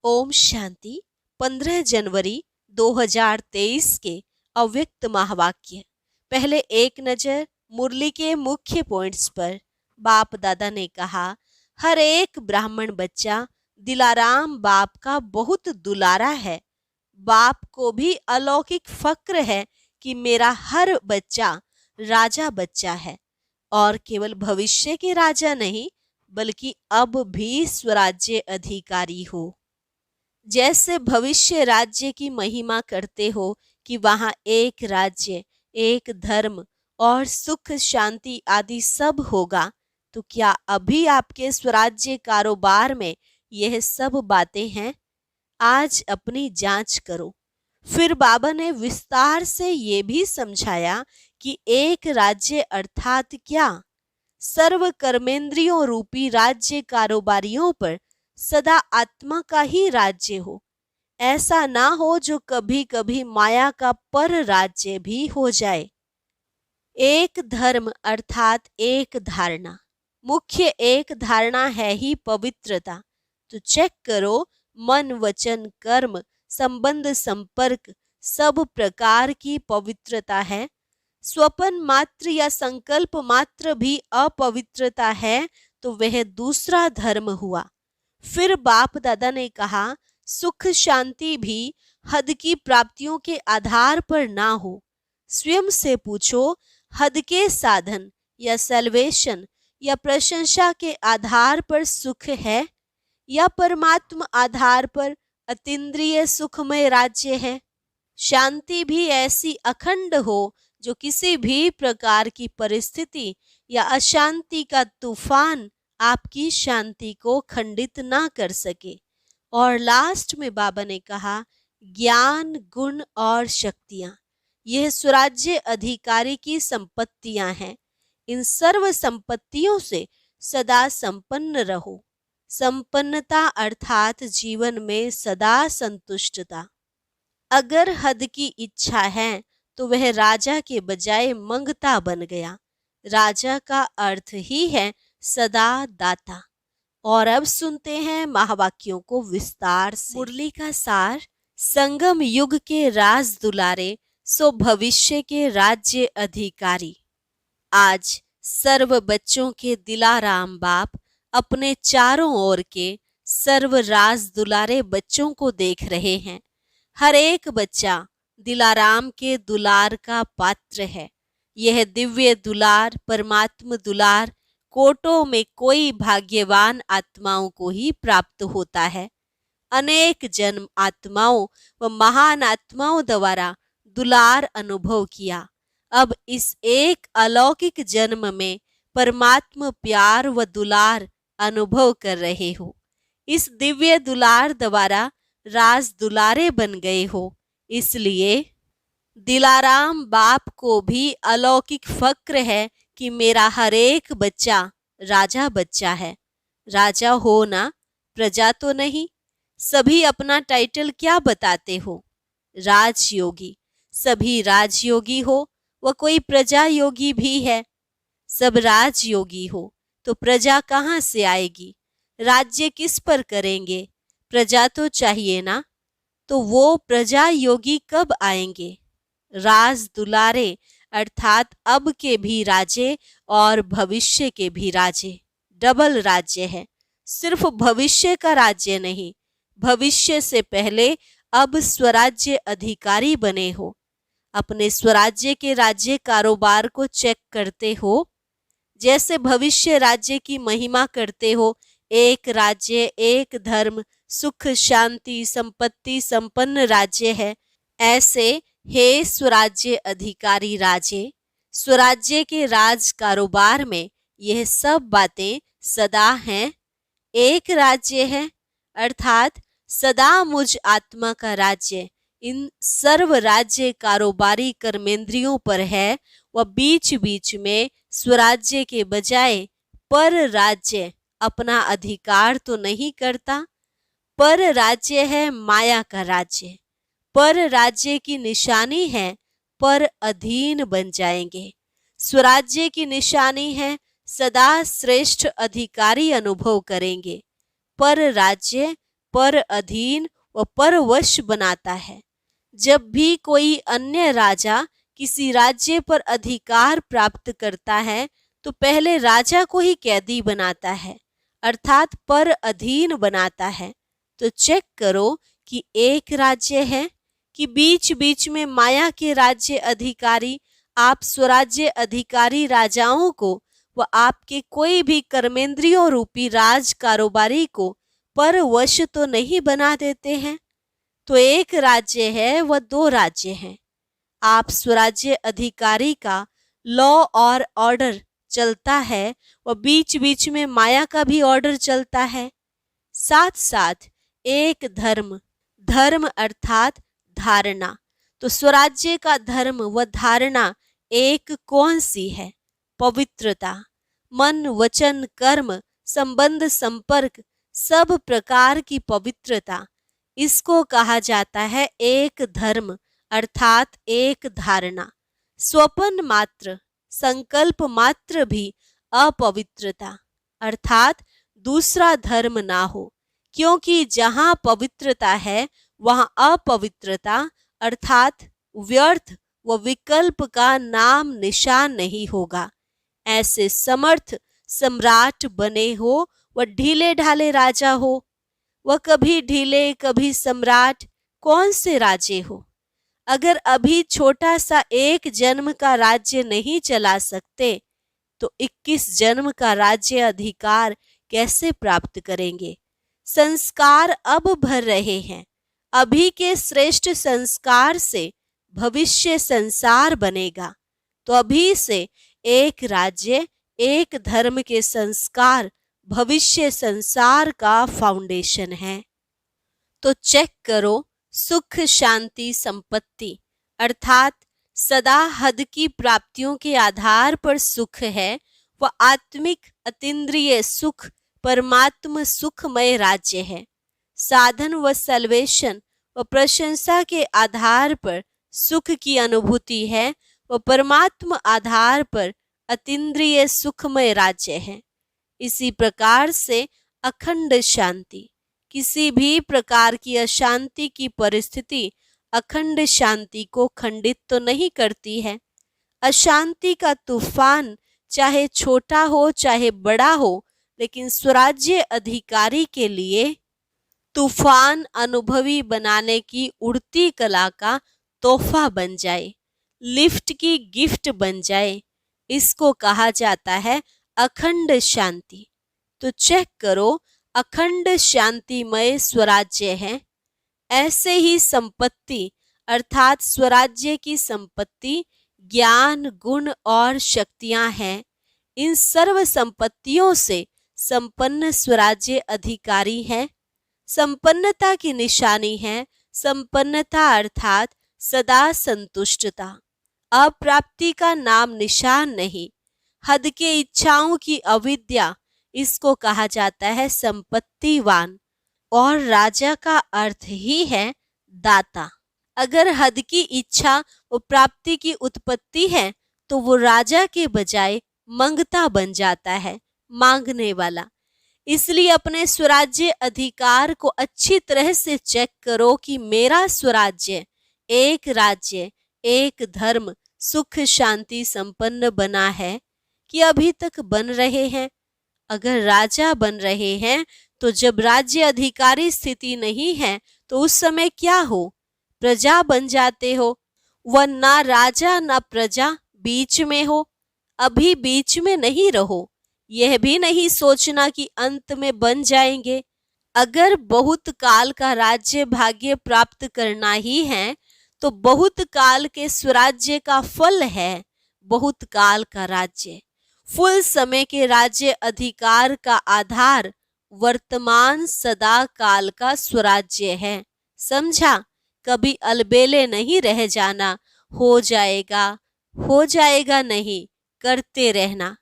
ओम शांति। 15 जनवरी 2023 के अव्यक्त महावाक्य। पहले एक नजर मुरली के मुख्य पॉइंट्स पर। बाप दादा ने कहा, हर एक ब्राह्मण बच्चा दिलाराम बाप का बहुत दुलारा है। बाप को भी अलौकिक फक्र है कि मेरा हर बच्चा राजा बच्चा है, और केवल भविष्य के राजा नहीं बल्कि अब भी स्वराज्य अधिकारी हो। जैसे भविष्य राज्य की महिमा करते हो कि वहां एक राज्य, एक धर्म और सुख शांति आदि सब होगा, तो क्या अभी आपके स्वराज्य कारोबार में यह सब बातें हैं? आज अपनी जांच करो। फिर बाबा ने विस्तार से ये भी समझाया कि एक राज्य अर्थात क्या। सर्व कर्मेंद्रियों रूपी राज्य कारोबारियों पर सदा आत्मा का ही राज्य हो। ऐसा ना हो जो कभी कभी माया का पर राज्य भी हो जाए। एक धर्म अर्थात एक धारणा। मुख्य एक धारणा है ही पवित्रता। तो चेक करो, मन वचन कर्म संबंध संपर्क सब प्रकार की पवित्रता है। स्वपन मात्र या संकल्प मात्र भी अपवित्रता है तो वह दूसरा धर्म हुआ। फिर बाप दादा ने कहा, सुख शांति भी हद की प्राप्तियों के आधार पर ना हो। स्वयं से पूछो, हद के साधन या सेल्वेशन या प्रशंसा के आधार पर सुख है या परमात्मा आधार पर अतीन्द्रिय सुखमय राज्य है। शांति भी ऐसी अखंड हो जो किसी भी प्रकार की परिस्थिति या अशांति का तूफान आपकी शांति को खंडित ना कर सके। और लास्ट में बाबा ने कहा, ज्ञान गुण और शक्तियां यह स्वराज्य अधिकारी की संपत्तियां हैं। इन सर्व संपत्तियों से सदा संपन्न रहो। संपन्नता अर्थात जीवन में सदा संतुष्टता। अगर हद की इच्छा है तो वह राजा के बजाय मंगता बन गया। राजा का अर्थ ही है सदा दाता। और अब सुनते हैं महावाक्यों को विस्तार से। मुरली का सार। संगम युग के राज दुलारे सो भविष्य के राज्य अधिकारी। आज सर्व बच्चों के दिलाराम बाप अपने चारों ओर के सर्व राज दुलारे बच्चों को देख रहे हैं। हर एक बच्चा दिलाराम के दुलार का पात्र है। यह दिव्य दुलार परमात्म दुलार कोटों में कोई भाग्यवान आत्माओं को ही प्राप्त होता है। अनेक जन्म आत्माओं व महान आत्माओं द्वारा दुलार अनुभव किया। अब इस एक अलौकिक जन्म में परमात्म प्यार व दुलार अनुभव कर रहे हो। इस दिव्य दुलार द्वारा राज दुलारे बन गए हो। इसलिए दिलाराम बाप को भी अलौकिक फक्र है कि मेरा हर एक बच्चा राजा बच्चा है। राजा हो ना, प्रजा तो नहीं। सभी अपना टाइटल क्या बताते हो? राजयोगी। सभी राजयोगी हो व कोई प्रजा योगी भी है। सब राजयोगी हो तो प्रजा कहाँ से आएगी? राज्य किस पर करेंगे? प्रजा तो चाहिए ना। तो वो प्रजा योगी कब आएंगे? राज दुलारे अर्थात अब के भी राजे और भविष्य के भी राजे। डबल राज्य है। सिर्फ भविष्य का राज्य नहीं, भविष्य से पहले अब स्वराज्य अधिकारी बने हो। अपने स्वराज्य के राज्य कारोबार को चेक करते हो। जैसे भविष्य राज्य की महिमा करते हो, एक राज्य एक धर्म सुख शांति संपत्ति संपन्न राज्य है, ऐसे हे स्वराज्य अधिकारी राजे, स्वराज्य के राज कारोबार में यह सब बातें सदा हैं। एक राज्य है अर्थात सदा मुझ आत्मा का राज्य इन सर्व राज्य कारोबारी कर्मेंद्रियों पर है। वह बीच बीच में स्वराज्य के बजाय पर राज्य अपना अधिकार तो नहीं करता। पर राज्य है माया का राज्य। पर राज्य की निशानी है पर अधीन बन जाएंगे। स्वराज्य की निशानी है सदा श्रेष्ठ अधिकारी अनुभव करेंगे। पर राज्य पर अधीन व परवश बनाता है। जब भी कोई अन्य राजा किसी राज्य पर अधिकार प्राप्त करता है तो पहले राजा को ही कैदी बनाता है, अर्थात पर अधीन बनाता है। तो चेक करो कि एक राज्य है कि बीच बीच में माया के राज्य अधिकारी आप स्वराज्य अधिकारी राजाओं को व आपके कोई भी कर्मेंद्रियों रूपी राज कारोबारी को पर वश तो नहीं बना देते हैं। तो एक राज्य है व दो राज्य हैं। आप स्वराज्य अधिकारी का लॉ और ऑर्डर चलता है व बीच बीच में माया का भी ऑर्डर चलता है। साथ साथ एक धर्म, धर्म अर्थात धारणा। तो स्वराज्य का धर्म व धारणा एक कौन सी है? पवित्रता। मन, वचन, कर्म, संबंध, संपर्क, सब प्रकार की पवित्रता, इसको कहा जाता है एक धर्म अर्थात एक धारणा। स्वपन मात्र, संकल्प मात्र भी अपवित्रता अर्थात दूसरा धर्म ना हो, क्योंकि जहां पवित्रता है वहां अपवित्रता अर्थात व्यर्थ व विकल्प का नाम निशान नहीं होगा। ऐसे समर्थ सम्राट बने हो व ढीले ढाले राजा हो, वह कभी ढीले कभी सम्राट, कौन से राज्य हो? अगर अभी छोटा सा एक जन्म का राज्य नहीं चला सकते तो 21 जन्म का राज्य अधिकार कैसे प्राप्त करेंगे? संस्कार अब भर रहे हैं। अभी के श्रेष्ठ संस्कार से भविष्य संसार बनेगा। तो अभी से एक राज्य, एक धर्म के संस्कार भविष्य संसार का फाउंडेशन है। तो चेक करो, सुख, शांति, संपत्ति अर्थात सदा हद की प्राप्तियों के आधार पर सुख है व आत्मिक अतीन्द्रिय सुख परमात्म सुखमय राज्य है। साधन व सल्वेशन व प्रशंसा के आधार पर सुख की अनुभूति है व परमात्म आधार पर अतीन्द्रिय सुखमय राज्य है। इसी प्रकार से अखंड शांति, किसी भी प्रकार की अशांति की परिस्थिति अखंड शांति को खंडित तो नहीं करती है। अशांति का तूफान चाहे छोटा हो चाहे बड़ा हो, लेकिन स्वराज्य अधिकारी के लिए तूफान अनुभवी बनाने की उड़ती कला का तोहफा बन जाए, लिफ्ट की गिफ्ट बन जाए, इसको कहा जाता है अखंड शांति। तो चेक करो, अखंड शांतिमय स्वराज्य है। ऐसे ही संपत्ति अर्थात स्वराज्य की संपत्ति ज्ञान, गुण और शक्तियां हैं। इन सर्व संपत्तियों से संपन्न स्वराज्य अधिकारी है। संपन्नता की निशानी है संपन्नता अर्थात सदा संतुष्टता। अप्राप्ति का नाम निशान नहीं। हद के इच्छाओं की अविद्या, इसको कहा जाता है संपत्तिवान। और राजा का अर्थ ही है दाता। अगर हद की इच्छा व प्राप्ति की उत्पत्ति है तो वो राजा के बजाय मंगता बन जाता है, मांगने वाला। इसलिए अपने स्वराज्य अधिकार को अच्छी तरह से चेक करो कि मेरा स्वराज्य एक राज्य, एक धर्म, सुख शांति संपन्न बना है कि अभी तक बन रहे हैं। अगर राजा बन रहे हैं तो जब राज्य अधिकारी स्थिति नहीं है तो उस समय क्या हो? प्रजा बन जाते हो। वह ना राजा ना प्रजा, बीच में हो। अभी बीच में नहीं रहो। यह भी नहीं सोचना कि अंत में बन जाएंगे। अगर बहुत काल का राज्य भाग्य प्राप्त करना ही है तो बहुत काल के स्वराज्य का फल है बहुत काल का राज्य। फुल समय के राज्य अधिकार का आधार वर्तमान सदा काल का स्वराज्य है। समझा? कभी अलबेले नहीं रह जाना, हो जाएगा नहीं, करते रहना।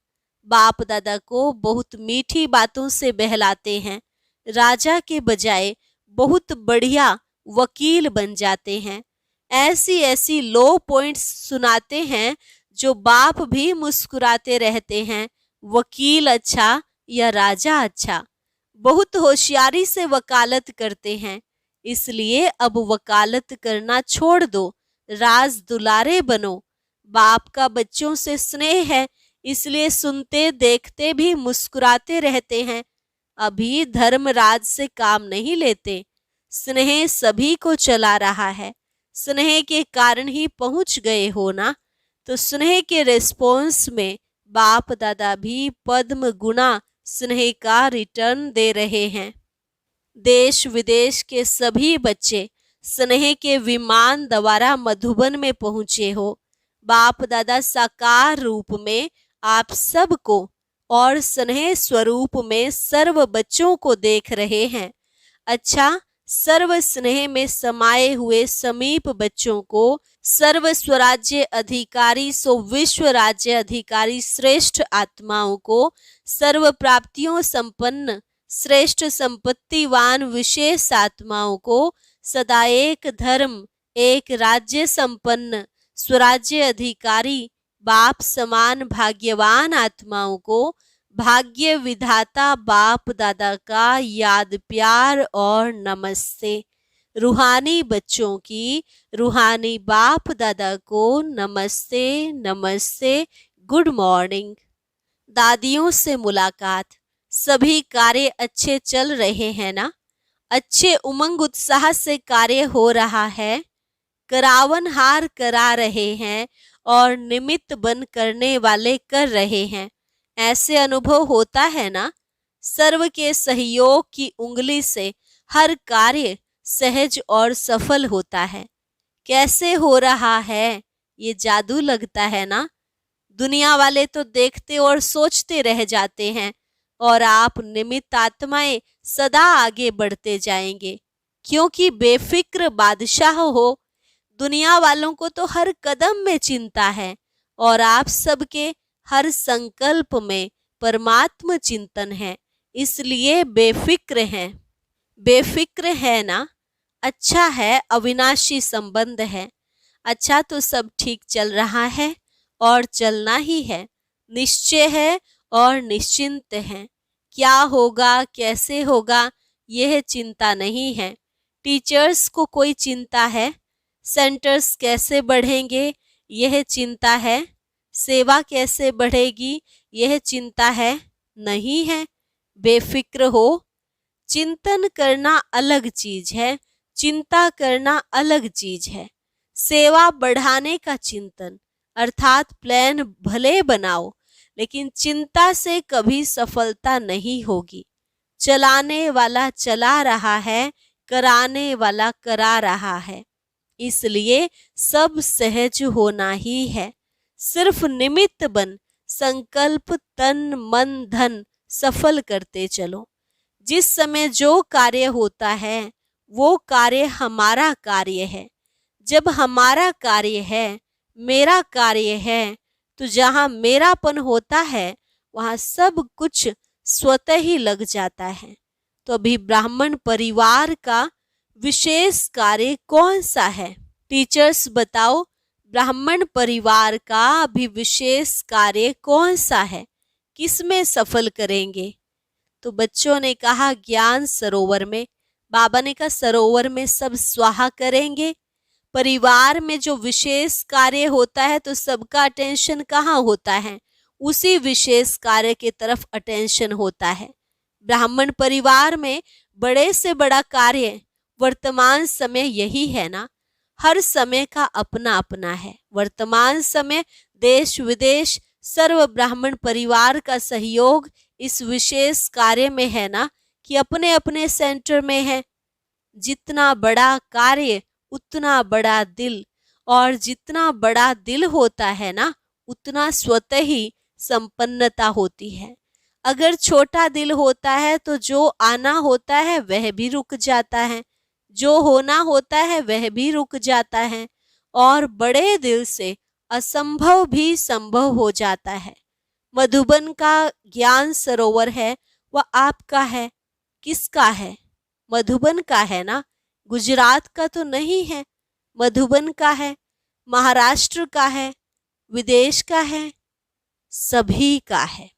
बाप दादा को बहुत मीठी बातों से बहलाते हैं, राजा के बजाय बहुत बढ़िया वकील बन जाते हैं। ऐसी ऐसी लो पॉइंट्स सुनाते हैं जो बाप भी मुस्कुराते रहते हैं, वकील अच्छा या राजा अच्छा। बहुत होशियारी से वकालत करते हैं, इसलिए अब वकालत करना छोड़ दो, राज दुलारे बनो। बाप का बच्चों से स्नेह है, इसलिए सुनते देखते भी मुस्कुराते रहते हैं। अभी धर्मराज से काम नहीं लेते, स्नेह सभी को चला रहा है। स्नेह के कारण ही पहुंच गए हो ना, तो स्नेह के रिस्पॉन्स में बाप दादा भी पद्म गुना स्नेह का रिटर्न दे रहे हैं। देश विदेश के सभी बच्चे स्नेह के विमान द्वारा मधुबन में पहुंचे हो। बाप दादा साकार रूप में आप सबको और स्नेह स्वरूप में सर्व बच्चों को देख रहे हैं। अच्छा, सर्व स्नेह में समाये हुए समीप बच्चों को सर्व स्वराज्य अधिकारी सो विश्व राज्य अधिकारी श्रेष्ठ आत्माओं को सर्व प्राप्तियों संपन्न श्रेष्ठ संपत्तिवान विशेष आत्माओं को सदा एक धर्म एक राज्य संपन्न स्वराज्य अधिकारी बाप समान भाग्यवान आत्माओं को भाग्य विधाता बाप दादा का याद प्यार और नमस्ते। रूहानी बच्चों की रूहानी बाप दादा को नमस्ते नमस्ते, गुड मॉर्निंग। दादियों से मुलाकात। सभी कार्य अच्छे चल रहे हैं ना? अच्छे उमंग उत्साह से कार्य हो रहा है। करावन हार करा रहे हैं और निमित्त बन करने वाले कर रहे हैं। ऐसे अनुभव होता है ना? सर्व के सहयोग की उंगली से हर कार्य सहज और सफल होता है। कैसे हो रहा है? ये जादू लगता है ना? दुनिया वाले तो देखते और सोचते रह जाते हैं और आप निमित्त आत्माएं सदा आगे बढ़ते जाएंगे, क्योंकि बेफिक्र बादशाह हो। दुनिया वालों को तो हर कदम में चिंता है और आप सबके हर संकल्प में परमात्म चिंतन है, इसलिए बेफिक्र हैं। बेफिक्र है ना? अच्छा है, अविनाशी संबंध है। अच्छा, तो सब ठीक चल रहा है और चलना ही है। निश्चय है और निश्चिंत है। क्या होगा कैसे होगा यह चिंता नहीं है। टीचर्स को कोई चिंता है? सेंटर्स कैसे बढ़ेंगे यह चिंता है। सेवा कैसे बढ़ेगी यह चिंता है? नहीं है। बेफिक्र हो। चिंतन करना अलग चीज है, चिंता करना अलग चीज है। सेवा बढ़ाने का चिंतन अर्थात प्लान भले बनाओ, लेकिन चिंता से कभी सफलता नहीं होगी। चलाने वाला चला रहा है, कराने वाला करा रहा है, इसलिए सब सहज होना ही है। सिर्फ निमित्त बन संकल्प तन मन धन सफल करते चलो। जिस समय जो कार्य होता है वो कार्य हमारा कार्य है। जब हमारा कार्य है, मेरा कार्य है, तो जहाँ मेरापन होता है वहाँ सब कुछ स्वतः ही लग जाता है। तो अभी ब्राह्मण परिवार का विशेष कार्य कौन सा है? टीचर्स बताओ, ब्राह्मण परिवार का अभी विशेष कार्य कौन सा है? किसमें सफल करेंगे? तो बच्चों ने कहा ज्ञान सरोवर में। बाबा ने कहा सरोवर में सब स्वाहा करेंगे। परिवार में जो विशेष कार्य होता है तो सबका अटेंशन कहाँ होता है? उसी विशेष कार्य के तरफ अटेंशन होता है। ब्राह्मण परिवार में बड़े से बड़ा कार्य वर्तमान समय यही है ना। हर समय का अपना अपना है। वर्तमान समय देश विदेश सर्व ब्राह्मण परिवार का सहयोग इस विशेष कार्य में है ना, कि अपने अपने सेंटर में है। जितना बड़ा कार्य उतना बड़ा दिल, और जितना बड़ा दिल होता है ना उतना स्वतः ही संपन्नता होती है। अगर छोटा दिल होता है तो जो आना होता है वह भी रुक जाता है, जो होना होता है वह भी रुक जाता है, और बड़े दिल से असंभव भी संभव हो जाता है। मधुबन का ज्ञान सरोवर है वह आपका है। किसका है? मधुबन का है ना। गुजरात का तो नहीं है, मधुबन का है, महाराष्ट्र का है, विदेश का है, सभी का है।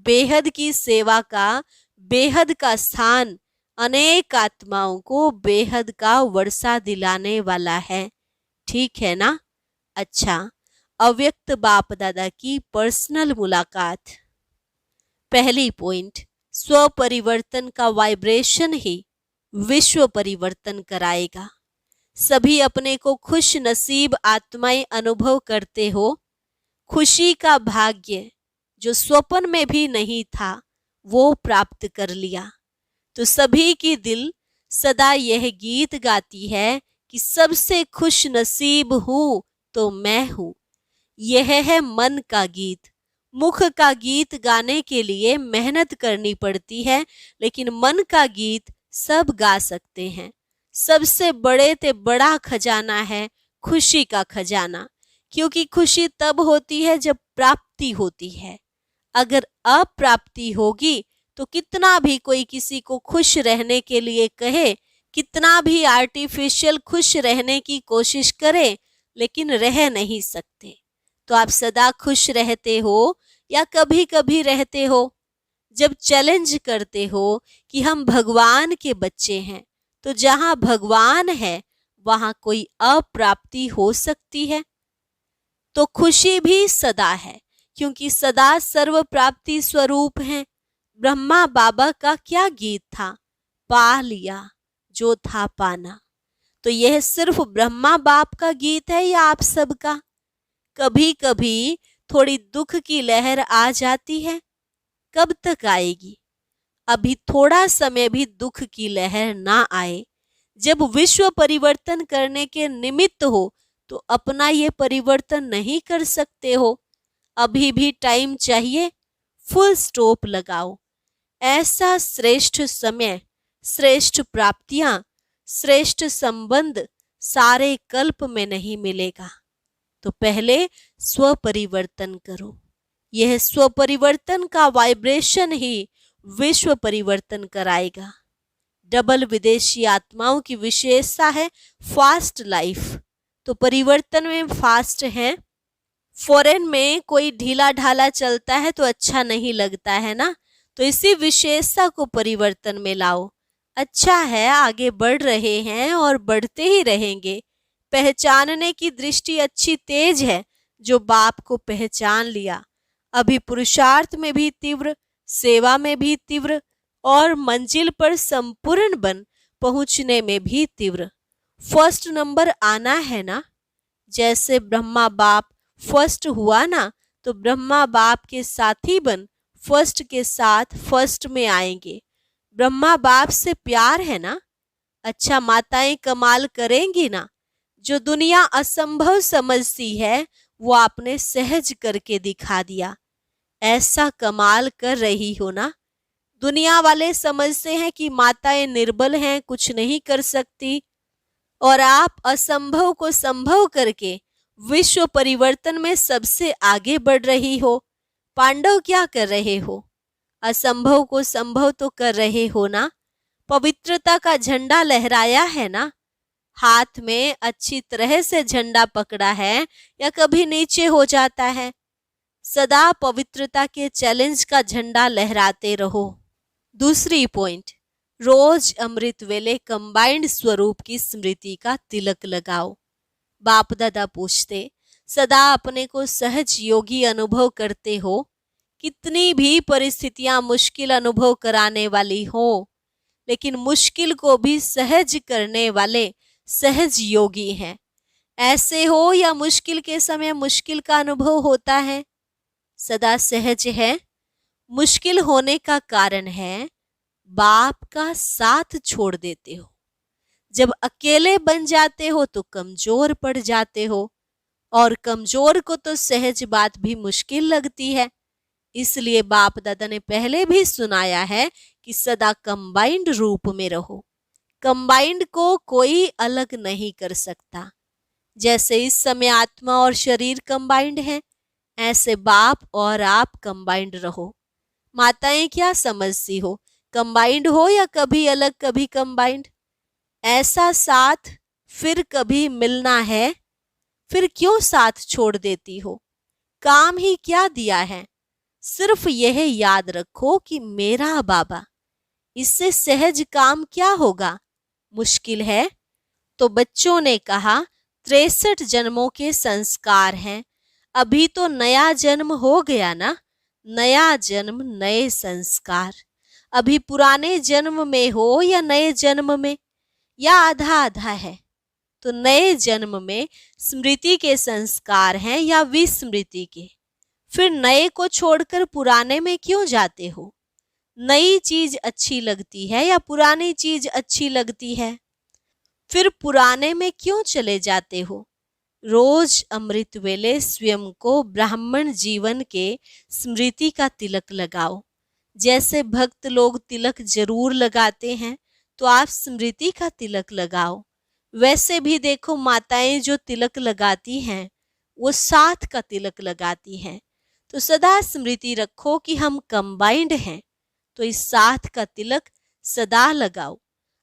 बेहद की सेवा का बेहद का स्थान अनेक आत्माओं को बेहद का वर्षा दिलाने वाला है। ठीक है ना? अच्छा, अव्यक्त बाप दादा की पर्सनल मुलाकात। पहली पॉइंट, स्व परिवर्तन का वाइब्रेशन ही विश्व परिवर्तन कराएगा। सभी अपने को खुश नसीब आत्माएं अनुभव करते हो। खुशी का भाग्य जो स्वप्न में भी नहीं था वो प्राप्त कर लिया। तो सभी की दिल सदा यह गीत गाती है कि सबसे खुश नसीब हूं तो मैं हूं। यह है मन का गीत। मुख का गीत गाने के लिए मेहनत करनी पड़ती है, लेकिन मन का गीत सब गा सकते हैं। सबसे बड़े ते बड़ा खजाना है खुशी का खजाना, क्योंकि खुशी तब होती है जब प्राप्ति होती है। अगर अप्राप्ति होगी तो कितना भी कोई किसी को खुश रहने के लिए कहे, कितना भी आर्टिफिशियल खुश रहने की कोशिश करे, लेकिन रह नहीं सकते। तो आप सदा खुश रहते हो या कभी कभी रहते हो? जब चैलेंज करते हो कि हम भगवान के बच्चे हैं, तो जहां भगवान है वहां कोई अप्राप्ति हो सकती है? तो खुशी भी सदा है, क्योंकि सदा सर्व प्राप्ति स्वरूप है। ब्रह्मा बाबा का क्या गीत था? पा लिया जो था पाना। तो यह सिर्फ ब्रह्मा बाप का गीत है या आप सबका? कभी कभी थोड़ी दुख की लहर आ जाती है, कब तक आएगी? अभी थोड़ा समय भी दुख की लहर ना आए। जब विश्व परिवर्तन करने के निमित्त हो तो अपना ये परिवर्तन नहीं कर सकते हो? अभी भी टाइम चाहिए, फुल स्टॉप लगाओ। ऐसा श्रेष्ठ समय, श्रेष्ठ प्राप्तियां, श्रेष्ठ संबंध सारे कल्प में नहीं मिलेगा। तो पहले स्व परिवर्तन करो। यह स्व परिवर्तन का वाइब्रेशन ही विश्व परिवर्तन कराएगा। डबल विदेशी आत्माओं की विशेषता है फास्ट लाइफ। तो परिवर्तन में फास्ट है। फॉरेन में कोई ढीला ढाला चलता है तो अच्छा नहीं लगता है ना, तो इसी विशेषता को परिवर्तन में लाओ। अच्छा है, आगे बढ़ रहे हैं और बढ़ते ही रहेंगे। पहचानने की दृष्टि अच्छी तेज है जो बाप को पहचान लिया। अभी पुरुषार्थ में भी तीव्र, सेवा में भी तीव्र और मंजिल पर संपूर्ण बन पहुंचने में भी तीव्र। फर्स्ट नंबर आना है ना। जैसे ब्रह्मा बाप फर्स्ट हुआ ना, तो ब्रह्मा बाप के साथी बन फर्स्ट के साथ फर्स्ट में आएंगे। ब्रह्मा बाप से प्यार है ना। अच्छा, माताएं कमाल करेंगी ना। जो दुनिया असंभव समझती है वो आपने सहज करके दिखा दिया। ऐसा कमाल कर रही हो ना। दुनिया वाले समझते हैं कि माताएं निर्बल हैं, कुछ नहीं कर सकती, और आप असंभव को संभव करके विश्व परिवर्तन में सबसे आगे बढ़ रही हो। पांडव क्या कर रहे हो? असंभव को संभव तो कर रहे हो ना। पवित्रता का झंडा लहराया है ना। हाथ में अच्छी तरह से झंडा पकड़ा है या कभी नीचे हो जाता है? सदा पवित्रता के चैलेंज का झंडा लहराते रहो। दूसरी पॉइंट, रोज अमृत वेले कंबाइंड स्वरूप की स्मृति का तिलक लगाओ। बाप दादा पूछते, सदा अपने को सहज योगी अनुभव करते हो? कितनी भी परिस्थितियां मुश्किल अनुभव कराने वाली हो, लेकिन मुश्किल को भी सहज करने वाले सहज योगी हैं। ऐसे हो या मुश्किल के समय मुश्किल का अनुभव होता है? सदा सहज है। मुश्किल होने का कारण है बाप का साथ छोड़ देते हो। जब अकेले बन जाते हो तो कमजोर पड़ जाते हो, और कमजोर को तो सहज बात भी मुश्किल लगती है। इसलिए बाप दादा ने पहले भी सुनाया है कि सदा कंबाइंड रूप में रहो। कंबाइंड को कोई अलग नहीं कर सकता। जैसे इस समय आत्मा और शरीर कंबाइंड है, ऐसे बाप और आप कंबाइंड रहो। माताएं क्या समझती हो? कंबाइंड हो या कभी अलग कभी कंबाइंड? ऐसा साथ फिर कभी मिलना है, फिर क्यों साथ छोड़ देती हो? काम ही क्या दिया है? सिर्फ यह याद रखो कि मेरा बाबा इससे सहज काम क्या होगा? मुश्किल है। तो बच्चों ने कहा, 63 जन्मों के संस्कार हैं, अभी तो नया जन्म हो गया ना। नया जन्म नए संस्कार। अभी पुराने जन्म में हो या नए जन्म में, या आधा आधा है? तो नए जन्म में स्मृति के संस्कार हैं या विस्मृति के? फिर नए को छोड़कर पुराने में क्यों जाते हो? नई चीज अच्छी लगती है या पुरानी चीज अच्छी लगती है? फिर पुराने में क्यों चले जाते हो? रोज अमृत वेले स्वयं को ब्राह्मण जीवन के स्मृति का तिलक लगाओ। जैसे भक्त लोग तिलक जरूर लगाते हैं, तो आप स्मृति का तिलक लगाओ। वैसे भी देखो, माताएं जो तिलक लगाती हैं वो साथ का तिलक लगाती हैं। तो सदा स्मृति रखो कि हम कंबाइंड हैं, तो इस साथ का तिलक सदा लगाओ।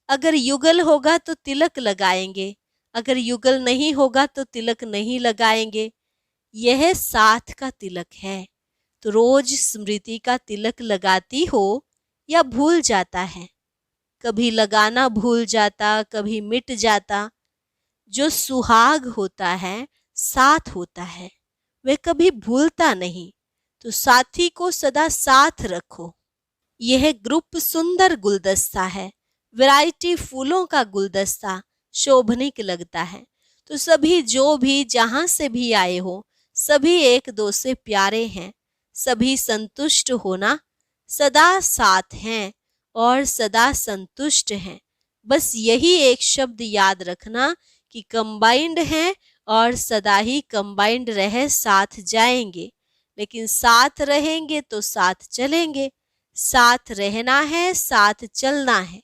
अगर युगल होगा तो तिलक लगाएंगे, अगर युगल नहीं होगा तो तिलक नहीं लगाएंगे। यह साथ का तिलक है। तो रोज स्मृति का तिलक लगाती हो या भूल जाता है? कभी लगाना भूल जाता, कभी मिट जाता। जो सुहाग होता है, साथ होता है, वह कभी भूलता नहीं। तो साथी को सदा साथ रखो। यह ग्रुप सुंदर गुलदस्ता है, वैरायटी फूलों का गुलदस्ता, शोभनीक लगता है। तो सभी जो भी जहां से भी आए हो, सभी एक दो से प्यारे हैं, सभी संतुष्ट होना, सदा साथ हैं और सदा संतुष्ट हैं। बस यही एक शब्द याद रखना कि कंबाइंड हैं और सदा ही कंबाइंड रह साथ जाएंगे। लेकिन साथ रहेंगे तो साथ चलेंगे, साथ रहना है, साथ चलना है।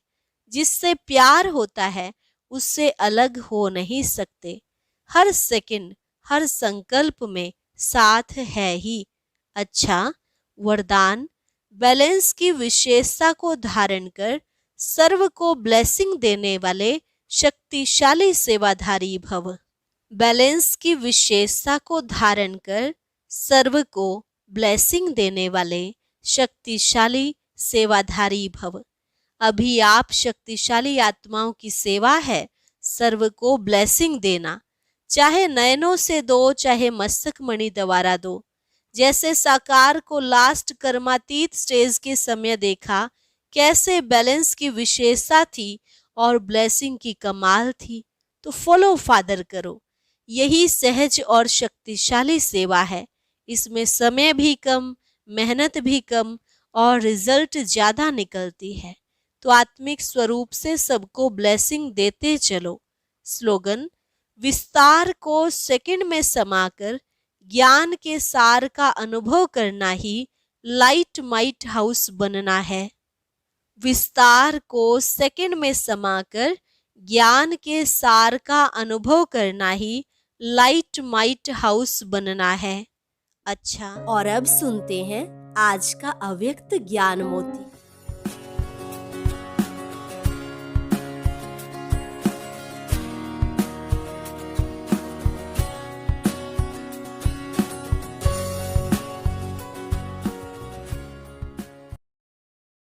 जिससे प्यार होता है उससे अलग हो नहीं सकते। हर सेकंड, हर संकल्प में साथ है ही। अच्छा, वरदान, बैलेंस की विशेषता को धारण कर सर्व को ब्लेसिंग देने वाले शक्तिशाली सेवाधारी भव। बैलेंस की विशेषता को धारण कर सर्व को ब्लेसिंग देने वाले शक्तिशाली सेवाधारी भव। अभी आप शक्तिशाली आत्माओं की सेवा है सर्व को ब्लेसिंग देना। चाहे नयनों से दो, चाहे मस्तक मणि द्वारा दो। जैसे साकार को लास्ट कर्मातीत स्टेज के समय देखा, कैसे बैलेंस की विशेषता थी और ब्लेसिंग की कमाल थी। तो फॉलो फादर करो। यही सहज और शक्तिशाली सेवा है। इसमें समय भी कम, मेहनत भी कम और रिजल्ट ज्यादा निकलती है। तो आत्मिक स्वरूप से सबको ब्लेसिंग देते चलो। स्लोगन, विस्तार को सेकंड में समाकर ज्ञान के सार का अनुभव करना ही लाइट माइट हाउस बनना है। विस्तार को सेकंड में समाकर ज्ञान के सार का अनुभव करना ही लाइट माइट हाउस बनना है। अच्छा, और अब सुनते हैं आज का अव्यक्त ज्ञान मोती।